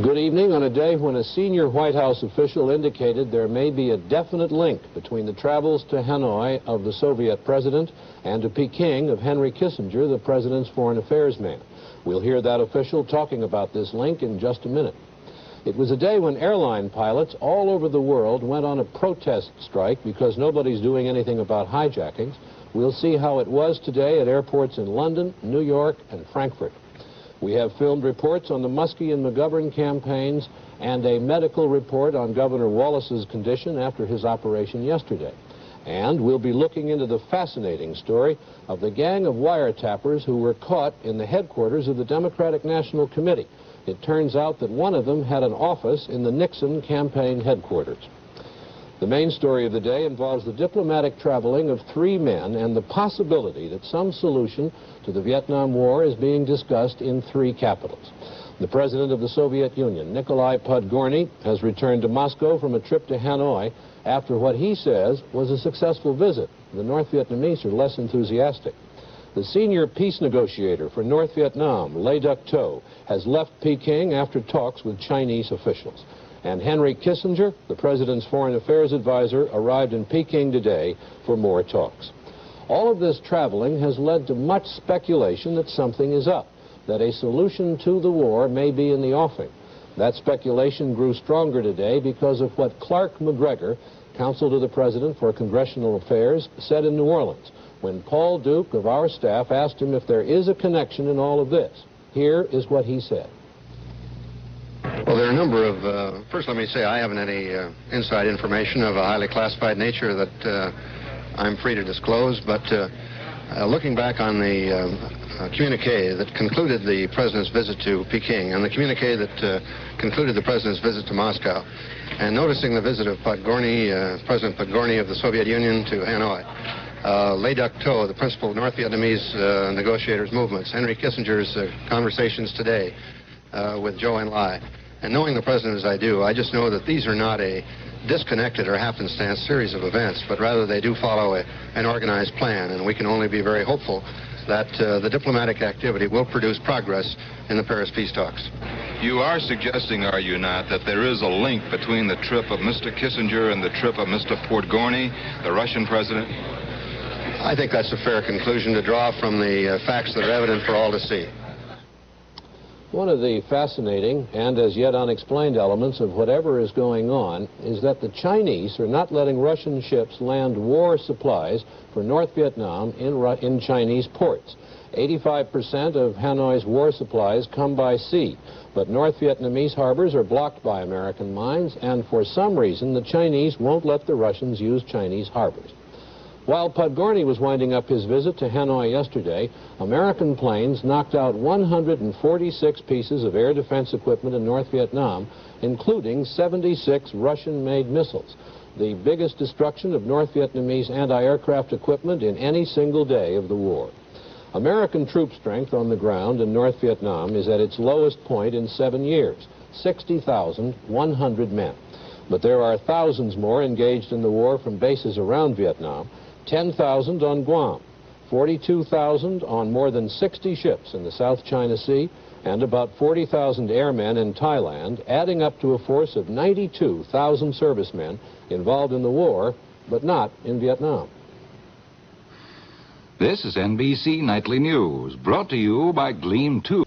Good evening. On a day when a senior White House official indicated there may be a definite link between the travels to Hanoi of the Soviet president and to Peking of Henry Kissinger, the president's foreign affairs man. We'll hear that official talking about this link in just a minute. It was a day when airline pilots all over the world went on a protest strike because nobody's doing anything about hijackings. We'll see how it was today at airports in London, New York, and Frankfurt. We have filmed reports on the Muskie and McGovern campaigns and a medical report on Governor Wallace's condition after his operation yesterday. And we'll be looking into the fascinating story of the gang of wiretappers who were caught in the headquarters of the Democratic National Committee. It turns out that one of them had an office in the Nixon campaign headquarters. The main story of the day involves the diplomatic traveling of 3 men and the possibility that some solution to the Vietnam War is being discussed in 3 capitals. The president of the Soviet Union, Nikolai Podgorny, has returned to Moscow from a trip to Hanoi after what he says was a successful visit. The North Vietnamese are less enthusiastic. The senior peace negotiator for North Vietnam, Le Duc Tho, has left Peking after talks with Chinese officials. And Henry Kissinger, the president's foreign affairs advisor, arrived in Peking today for more talks. All of this traveling has led to much speculation that something is up, that a solution to the war may be in the offing. That speculation grew stronger today because of what Clark McGregor, counsel to the president for congressional affairs, said in New Orleans when Paul Duke of our staff asked him if there is a connection in all of this. Here is what he said. Well, there are a number of, first let me say I haven't any inside information of a highly classified nature that I'm free to disclose, but looking back on the communique that concluded the president's visit to Peking and the communique that concluded the president's visit to Moscow, and noticing the visit of Podgorny, President Podgorny of the Soviet Union to Hanoi, Le Duc Tho, the principal North Vietnamese negotiators' movements, Henry Kissinger's conversations today with Zhou Enlai, and knowing the president as I do, I just know that these are not a disconnected or happenstance series of events, but rather they do follow an organized plan, and we can only be very hopeful that the diplomatic activity will produce progress in the Paris peace talks. You are suggesting, are you not, that there is a link between the trip of Mr. Kissinger and the trip of Mr. Podgorny, the Russian president? I think that's a fair conclusion to draw from the facts that are evident for all to see. One of the fascinating and as yet unexplained elements of whatever is going on is that the Chinese are not letting Russian ships land war supplies for North Vietnam in Chinese ports. 85% of Hanoi's war supplies come by sea, but North Vietnamese harbors are blocked by American mines, and for some reason the Chinese won't let the Russians use Chinese harbors. While Podgorny was winding up his visit to Hanoi yesterday, American planes knocked out 146 pieces of air defense equipment in North Vietnam, including 76 Russian-made missiles, the biggest destruction of North Vietnamese anti-aircraft equipment in any single day of the war. American troop strength on the ground in North Vietnam is at its lowest point in 7 years, 60,100 men. But there are thousands more engaged in the war from bases around Vietnam, 10,000 on Guam, 42,000 on more than 60 ships in the South China Sea, and about 40,000 airmen in Thailand, adding up to a force of 92,000 servicemen involved in the war, but not in Vietnam. This is NBC Nightly News, brought to you by Gleam 2.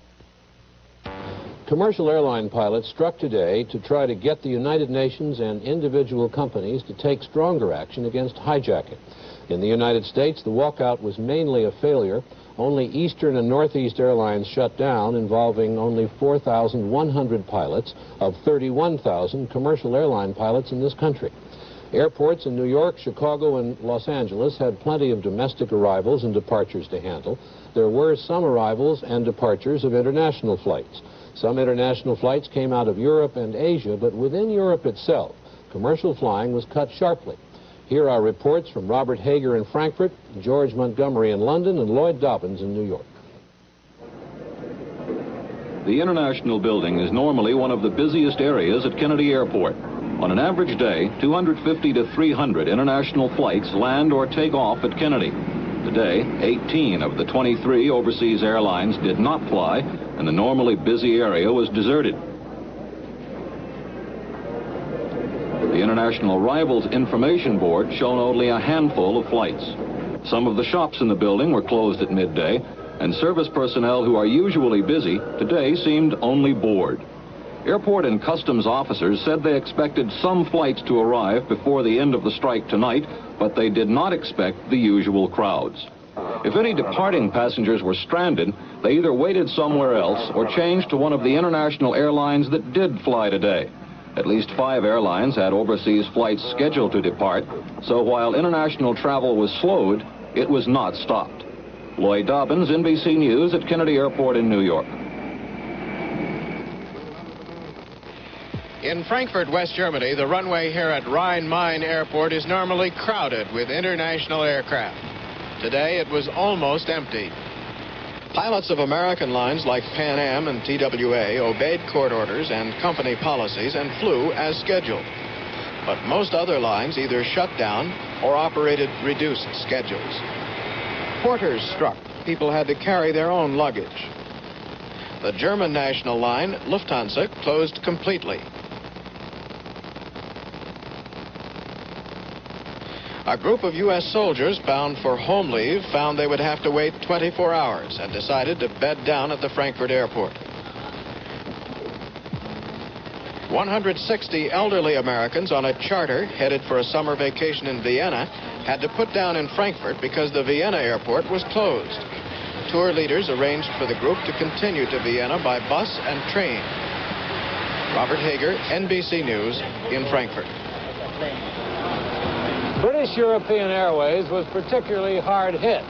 Commercial airline pilots struck today to try to get the United Nations and individual companies to take stronger action against hijacking. In the United States, the walkout was mainly a failure. Only Eastern and Northeast Airlines shut down, involving only 4,100 pilots of 31,000 commercial airline pilots in this country. Airports in New York, Chicago, and Los Angeles had plenty of domestic arrivals and departures to handle. There were some arrivals and departures of international flights. Some international flights came out of Europe and Asia, but within Europe itself, commercial flying was cut sharply. Here are reports from Robert Hager in Frankfurt, George Montgomery in London, and Lloyd Dobbins in New York. The International Building is normally one of the busiest areas at Kennedy Airport. On an average day, 250 to 300 international flights land or take off at Kennedy. Today, 18 of the 23 overseas airlines did not fly, and the normally busy area was deserted. The International Rivals Information Board showed only a handful of flights. Some of the shops in the building were closed at midday, and service personnel who are usually busy today seemed only bored. Airport and customs officers said they expected some flights to arrive before the end of the strike tonight, but they did not expect the usual crowds. If any departing passengers were stranded, they either waited somewhere else or changed to one of the international airlines that did fly today. At least 5 airlines had overseas flights scheduled to depart, so while international travel was slowed, it was not stopped. Lloyd Dobbins, NBC News at Kennedy Airport in New York. In Frankfurt, West Germany, the runway here at Rhein-Main Airport is normally crowded with international aircraft. Today, it was almost empty. Pilots of American lines like Pan Am and TWA obeyed court orders and company policies and flew as scheduled. But most other lines either shut down or operated reduced schedules. Porters struck. People had to carry their own luggage. The German national line, Lufthansa, closed completely. A group of U.S. soldiers bound for home leave found they would have to wait 24 hours and decided to bed down at the Frankfurt airport. 160 elderly Americans on a charter headed for a summer vacation in Vienna had to put down in Frankfurt because the Vienna airport was closed. Tour leaders arranged for the group to continue to Vienna by bus and train. Robert Hager, NBC News, in Frankfurt. British European Airways was particularly hard hit.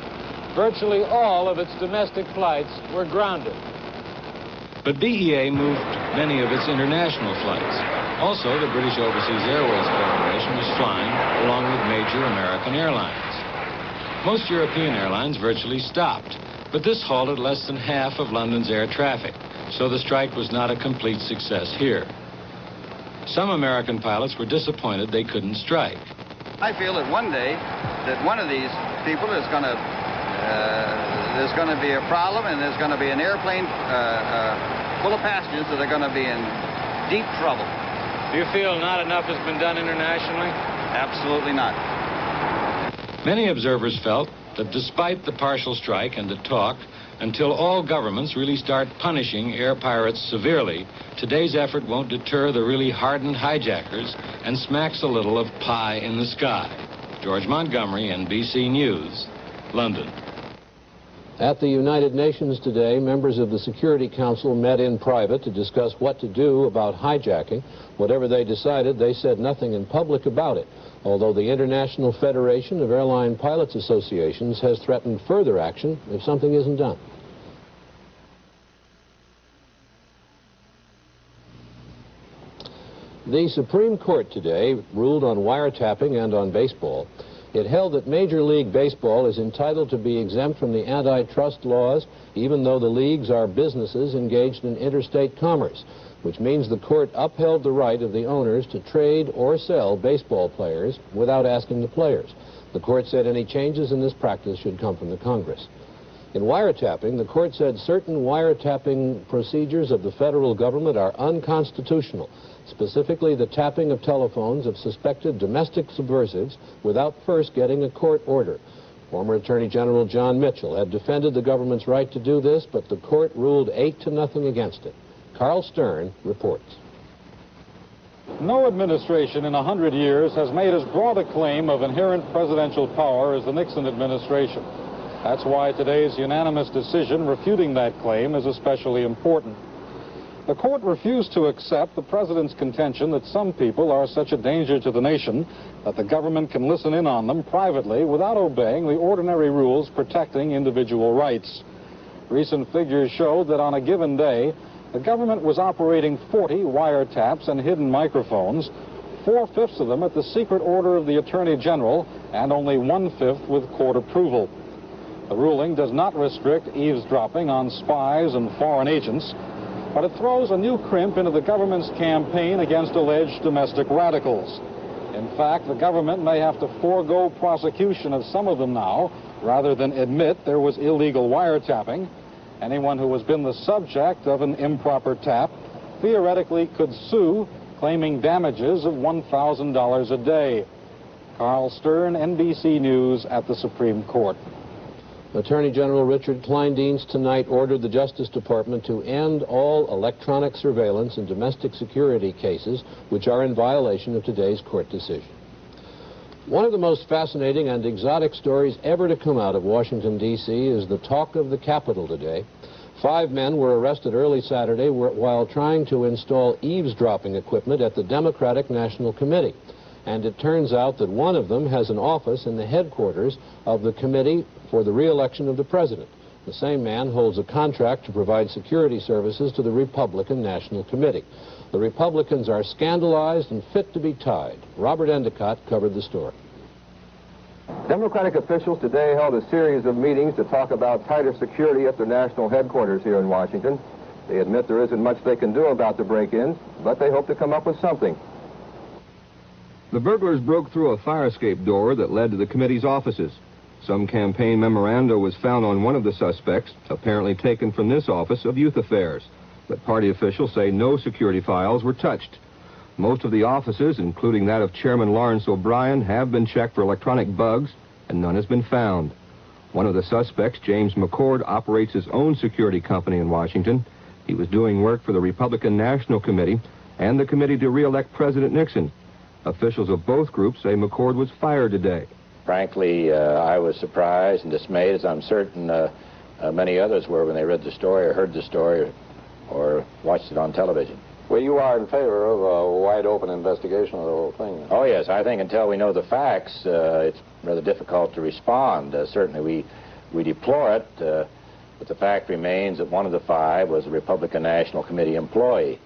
Virtually all of its domestic flights were grounded. But BEA moved many of its international flights. Also, the British Overseas Airways Federation was flying along with major American airlines. Most European airlines virtually stopped, but this halted less than half of London's air traffic, so the strike was not a complete success here. Some American pilots were disappointed they couldn't strike. I feel that one day that one of these people is going to, there's going to be a problem, and there's going to be an airplane full of passengers that are going to be in deep trouble. Do you feel not enough has been done internationally? Absolutely not. Many observers felt that despite the partial strike and the talk, until all governments really start punishing air pirates severely, today's effort won't deter the really hardened hijackers and smacks a little of pie in the sky. George Montgomery, NBC News, London. At the United Nations today, members of the Security Council met in private to discuss what to do about hijacking. Whatever they decided, they said nothing in public about it, although the International Federation of Airline Pilots Associations has threatened further action if something isn't done. The Supreme Court today ruled on wiretapping and on baseball. It held that Major League Baseball is entitled to be exempt from the antitrust laws, even though the leagues are businesses engaged in interstate commerce, which means the court upheld the right of the owners to trade or sell baseball players without asking the players. The court said any changes in this practice should come from the Congress. In wiretapping, the court said certain wiretapping procedures of the federal government are unconstitutional, specifically the tapping of telephones of suspected domestic subversives without first getting a court order. Former Attorney General John Mitchell had defended the government's right to do this, but the court ruled 8-0 against it. Carl Stern reports. No administration in 100 years has made as broad a claim of inherent presidential power as the Nixon administration. That's why today's unanimous decision refuting that claim is especially important. The court refused to accept the president's contention that some people are such a danger to the nation that the government can listen in on them privately without obeying the ordinary rules protecting individual rights. Recent figures showed that on a given day, the government was operating 40 wiretaps and hidden microphones, 4/5 of them at the secret order of the Attorney General, and only 1/5 with court approval. The ruling does not restrict eavesdropping on spies and foreign agents, but it throws a new crimp into the government's campaign against alleged domestic radicals. In fact, the government may have to forego prosecution of some of them now, rather than admit there was illegal wiretapping. Anyone who has been the subject of an improper tap theoretically could sue, claiming damages of $1,000 a day. Carl Stern, NBC News at the Supreme Court. Attorney General Richard Kleindienst tonight ordered the Justice Department to end all electronic surveillance in domestic security cases which are in violation of today's court decision. One of the most fascinating and exotic stories ever to come out of Washington, D.C. is the talk of the Capitol today. 5 men were arrested early Saturday while trying to install eavesdropping equipment at the Democratic National Committee. And it turns out that one of them has an office in the headquarters of the Committee for the Re-election of the President. The same man holds a contract to provide security services to the Republican National Committee. The Republicans are scandalized and fit to be tied. Robert Endicott covered the story. Democratic officials today held a series of meetings to talk about tighter security at their national headquarters here in Washington. They admit there isn't much they can do about the break-ins, but they hope to come up with something. The burglars broke through a fire escape door that led to the committee's offices. Some campaign memoranda was found on one of the suspects, apparently taken from this office of Youth Affairs. But party officials say no security files were touched. Most of the offices, including that of Chairman Lawrence O'Brien, have been checked for electronic bugs, and none has been found. One of the suspects, James McCord, operates his own security company in Washington. He was doing work for the Republican National Committee and the Committee to Re-elect President Nixon. Officials of both groups say McCord was fired today. Frankly, I was surprised and dismayed, as I'm certain many others were when they read the story or heard the story or watched it on television. Well, you are in favor of a wide-open investigation of the whole thing. Oh, yes. I think until we know the facts, it's rather difficult to respond. Certainly, we deplore it, but the fact remains that one of the 5 was a Republican National Committee employee.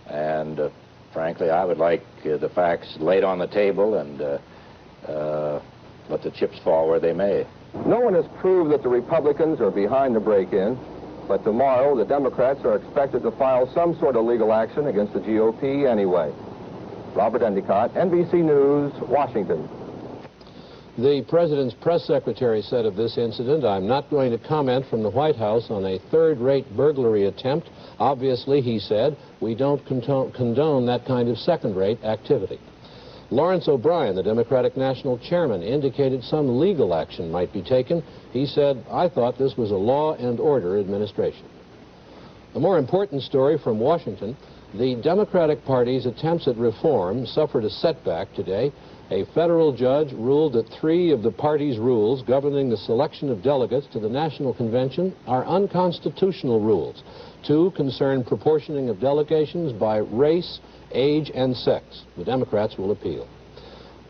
And frankly, I would like the facts laid on the table and let the chips fall where they may. No one has proved that the Republicans are behind the break-in, but tomorrow the Democrats are expected to file some sort of legal action against the GOP anyway. Robert Endicott, NBC News, Washington. The president's press secretary said of this incident, "I'm not going to comment from the White House on a third-rate burglary attempt. Obviously," he said, "we don't condone that kind of second-rate activity." Lawrence O'Brien, the Democratic National Chairman, indicated some legal action might be taken. He said, "I thought this was a law and order administration." A more important story from Washington, the Democratic Party's attempts at reform suffered a setback today. A federal judge ruled that 3 of the party's rules governing the selection of delegates to the National Convention are unconstitutional rules. 2 concern proportioning of delegations by race, age, and sex. The Democrats will appeal.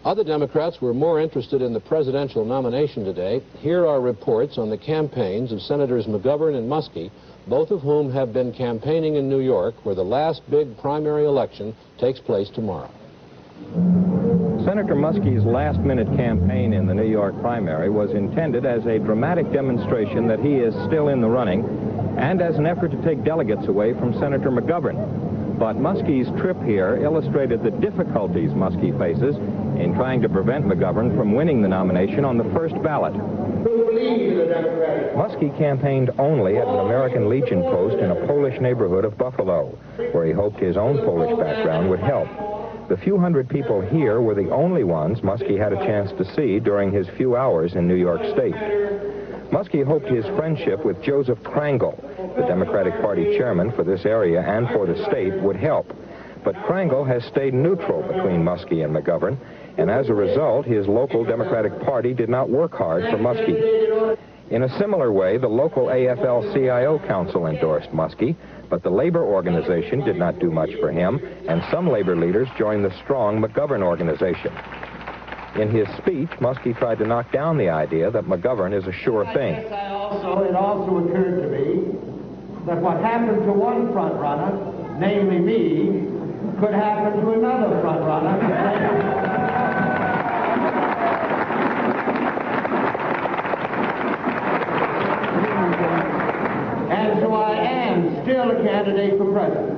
Other Democrats were more interested in the presidential nomination today. Here are reports on the campaigns of Senators McGovern and Muskie, both of whom have been campaigning in New York, where the last big primary election takes place tomorrow. Senator Muskie's last-minute campaign in the New York primary was intended as a dramatic demonstration that he is still in the running and as an effort to take delegates away from Senator McGovern. But Muskie's trip here illustrated the difficulties Muskie faces in trying to prevent McGovern from winning the nomination on the first ballot. Muskie campaigned only at an American Legion post in a Polish neighborhood of Buffalo, where he hoped his own Polish background would help. The few hundred people here were the only ones Muskie had a chance to see during his few hours in New York State. Muskie hoped his friendship with Joseph Krangle, the Democratic Party chairman for this area and for the state, would help. But Krangle has stayed neutral between Muskie and McGovern, and as a result, his local Democratic Party did not work hard for Muskie. In a similar way, the local AFL-CIO council endorsed Muskie, but the labor organization did not do much for him, and some labor leaders joined the strong McGovern organization. In his speech, Muskie tried to knock down the idea that McGovern is a sure thing. It also occurred to me that what happened to one front runner, namely me, could happen to another front runner. And so I am still a candidate for president.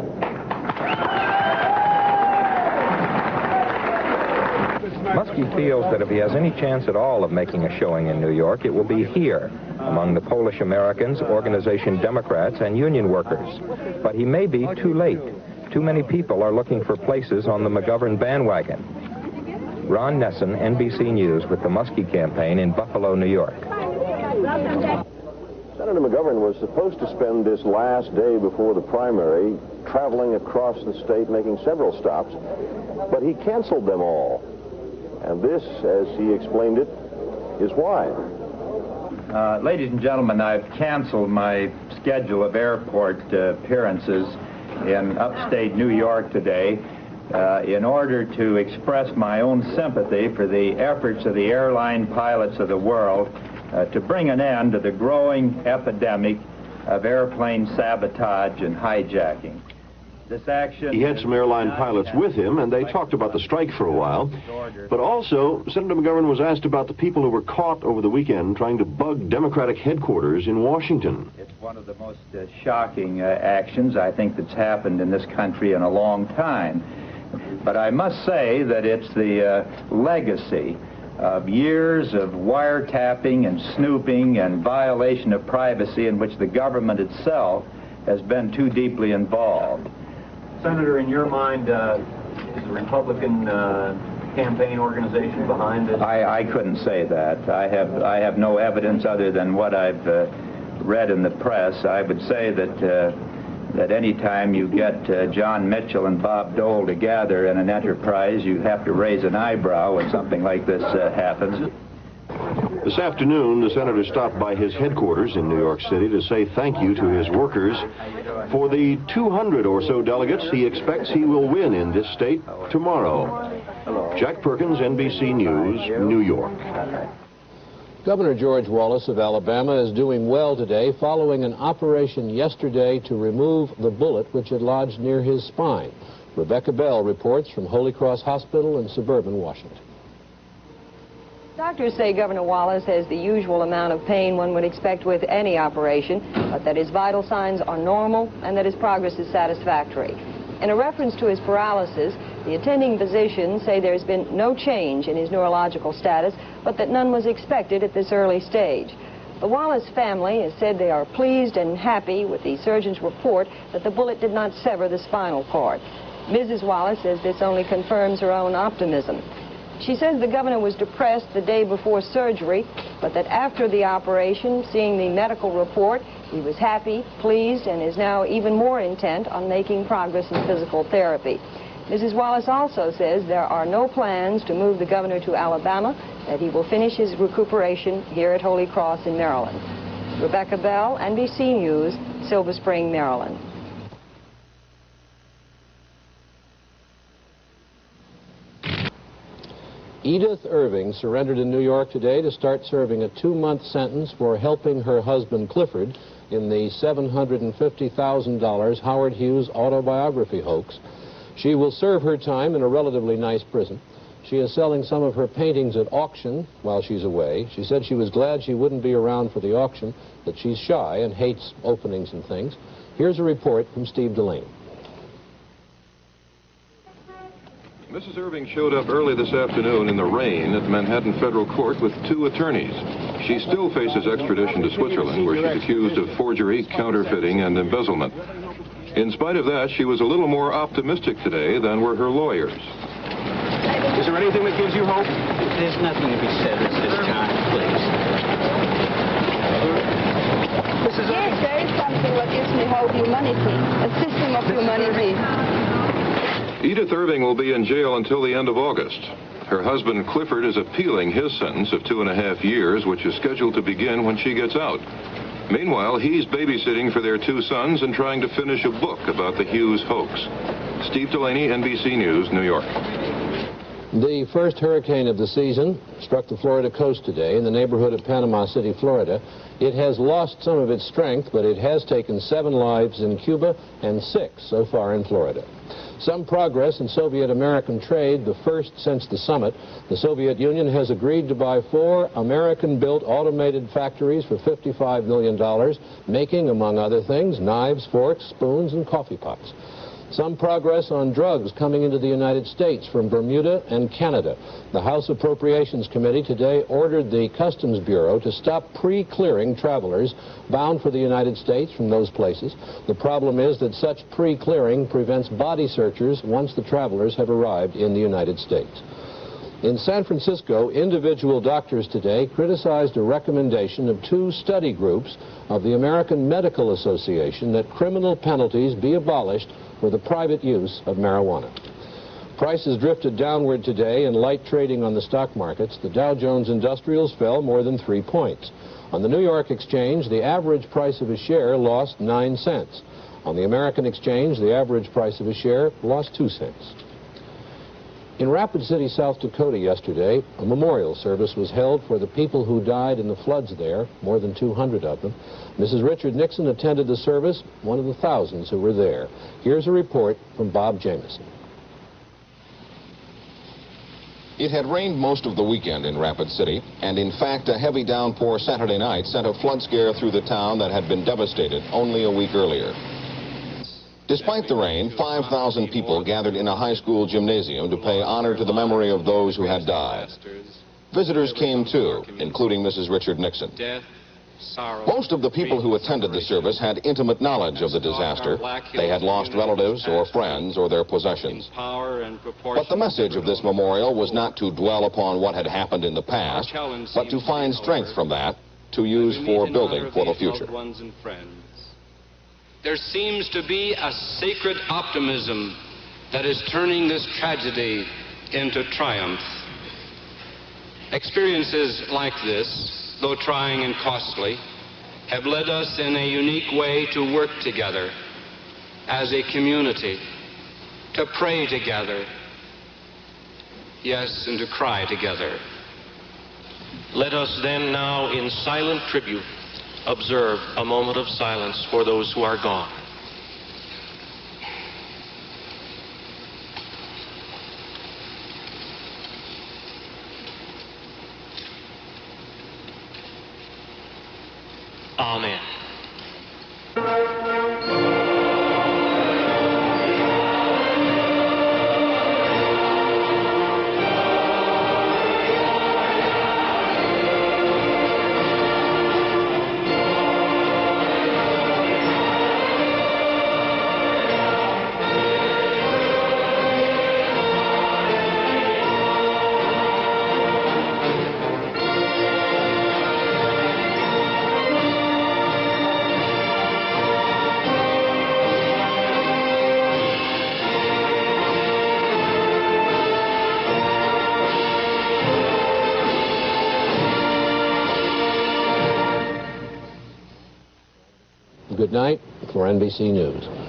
Muskie feels that if he has any chance at all of making a showing in New York, it will be here, among the Polish Americans, organization Democrats, and union workers. But he may be too late too many people are looking for places on the McGovern bandwagon. Ron Nesson, NBC News, with the Muskie campaign in Buffalo, New York. Senator McGovern was supposed to spend this last day before the primary traveling across the state, making several stops, but he canceled them all. And this, as he explained it, is why. Ladies and gentlemen, I've canceled my schedule of airport appearances in upstate New York today in order to express my own sympathy for the efforts of the airline pilots of the world to bring an end to the growing epidemic of airplane sabotage and hijacking. This action... He had some airline pilots with him, and they talked about the strike for a while. But also, Senator McGovern was asked about the people who were caught over the weekend trying to bug Democratic headquarters in Washington. It's one of the most shocking actions, I think, that's happened in this country in a long time. But I must say that it's the legacy of years of wiretapping and snooping and violation of privacy in which the government itself has been too deeply involved. Senator, in your mind, is the Republican campaign organization behind this? I couldn't say that. I have no evidence other than what I've read in the press. I would say that any time you get John Mitchell and Bob Dole together in an enterprise, you have to raise an eyebrow when something like this happens. This afternoon, the senator stopped by his headquarters in New York City to say thank you to his workers. For the 200 or so delegates he expects he will win in this state tomorrow. Jack Perkins, NBC News, New York. Governor George Wallace of Alabama is doing well today following an operation yesterday to remove the bullet which had lodged near his spine. Rebecca Bell reports from Holy Cross Hospital in suburban Washington. Doctors say Governor Wallace has the usual amount of pain one would expect with any operation, but that his vital signs are normal and that his progress is satisfactory. In a reference to his paralysis, the attending physicians say there's been no change in his neurological status, but that none was expected at this early stage. The Wallace family has said they are pleased and happy with the surgeon's report that the bullet did not sever the spinal cord. Mrs. Wallace says this only confirms her own optimism. She says the governor was depressed the day before surgery, but that after the operation, seeing the medical report, he was happy, pleased, and is now even more intent on making progress in physical therapy. Mrs. Wallace also says there are no plans to move the governor to Alabama, that he will finish his recuperation here at Holy Cross in Maryland. Rebecca Bell, NBC News, Silver Spring, Maryland. Edith Irving surrendered in New York today to start serving a 2-month sentence for helping her husband Clifford in the $750,000 Howard Hughes autobiography hoax. She will serve her time in a relatively nice prison. She is selling some of her paintings at auction while she's away. She said she was glad she wouldn't be around for the auction, that she's shy and hates openings and things. Here's a report from Steve Delaney. Mrs. Irving showed up early this afternoon in the rain at Manhattan Federal Court with 2 attorneys. She still faces extradition to Switzerland, where she's accused of forgery, counterfeiting, and embezzlement. In spite of that, she was a little more optimistic today than were her lawyers. Is there anything that gives you hope? There's nothing to be said at this time, please. Yes, there is something that gives me hope: humanity, a system of humanity. Edith Irving will be in jail until the end of August. Her husband Clifford is appealing his sentence of 2.5 years, which is scheduled to begin when she gets out. Meanwhile, he's babysitting for their 2 sons and trying to finish a book about the Hughes hoax. Steve Delaney, NBC News, New York. The first hurricane of the season struck the Florida coast today in the neighborhood of Panama City, Florida. It has lost some of its strength, but it has taken 7 lives in Cuba and 6 so far in Florida. Some progress in Soviet-American trade, the first since the summit. The Soviet Union has agreed to buy 4 American-built automated factories for $55 million, making, among other things, knives, forks, spoons, and coffee pots. Some progress on drugs coming into the United States from Bermuda and Canada. The House Appropriations Committee today ordered the Customs Bureau to stop pre-clearing travelers bound for the United States from those places. The problem is that such pre-clearing prevents body searchers once the travelers have arrived in the United States. In San Francisco, individual doctors today criticized a recommendation of 2 study groups of the American Medical Association that criminal penalties be abolished for the private use of marijuana. Prices drifted downward today in light trading on the stock markets. The Dow Jones Industrials fell more than 3 points. On the New York Exchange, the average price of a share lost 9 cents. On the American Exchange, the average price of a share lost 2 cents. In Rapid City, South Dakota yesterday, a memorial service was held for the people who died in the floods there, more than 200 of them. Mrs. Richard Nixon attended the service, one of the thousands who were there. Here's a report from Bob Jameson. It had rained most of the weekend in Rapid City, and in fact a heavy downpour Saturday night sent a flood scare through the town that had been devastated only a week earlier. Despite the rain, 5,000 people gathered in a high school gymnasium to pay honor to the memory of those who had died. Visitors came too, including Mrs. Richard Nixon. Most of the people who attended the service had intimate knowledge of the disaster. They had lost relatives or friends or their possessions. But the message of this memorial was not to dwell upon what had happened in the past, but to find strength from that to use for building for the future. There seems to be a sacred optimism that is turning this tragedy into triumph. Experiences like this, though trying and costly, have led us in a unique way to work together as a community, to pray together, yes, and to cry together. Let us then now, in silent tribute, observe a moment of silence for those who are gone. Amen. Good night for NBC News.